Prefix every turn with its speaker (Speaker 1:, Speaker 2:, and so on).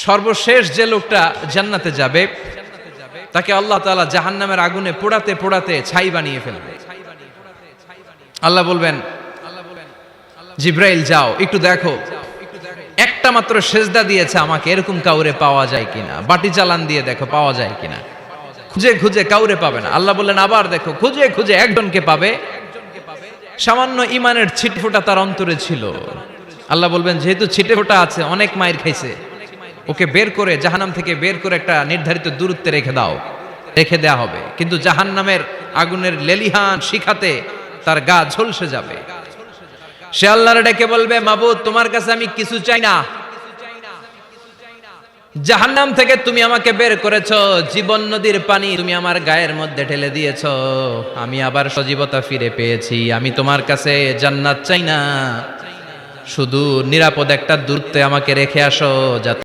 Speaker 1: সর্বশেষ যে লোকটা জান্নাতে যাবে তাকে আল্লাহ তাআলা জাহান্নামের আগুনে পোড়াতে পোড়াতে ছাই বানিয়ে ফেলবে। আল্লাহ বলবেন, জিব্রাইল যাও একটু দেখো, একটা মাত্র সেজদা দিয়েছে আমাকে, এরকম কাউরে পাওয়া যায় কিনা। বাটি চালান দিয়ে দেখো পাওয়া যায় কিনা। খুঁজে খুঁজে কাউরে পাবে না। আল্লাহ বললেন আবার দেখো, খুঁজে খুঁজে একজনকে পাবে, সামান্য ইমানের ছিটফোঁটা তার অন্তরে ছিল। আল্লাহ বলবেন যেহেতু ছিটেফোঁটা আছে, অনেক মায়ের খাইছে, ওকে বের করে জাহান্নাম থেকে বের করে একটা নির্ধারিত দূরত্বে রেখে দাও। রেখে দেয়া হবে, কিন্তু জাহান্নামের আগুনের লেলিহান শিখাতে তার গা ঝলসে যাবে। সে আল্লাহর ডেকে বলবে, মাবুদ তোমার কাছে আমি কিছু চাই না, জাহান্নাম থেকে তুমি আমাকে বের করেছো, জীবন নদীর পানি তুমি আমার গায়ের মধ্যে ঢেলে দিয়েছো, আমি আবার সজীবতা ফিরে পেয়েছি। আমি তোমার কাছে জান্নাত চাই না, শুধু নিরাপদ একটা দূরত্বে আমাকে রেখে আসো, যাতে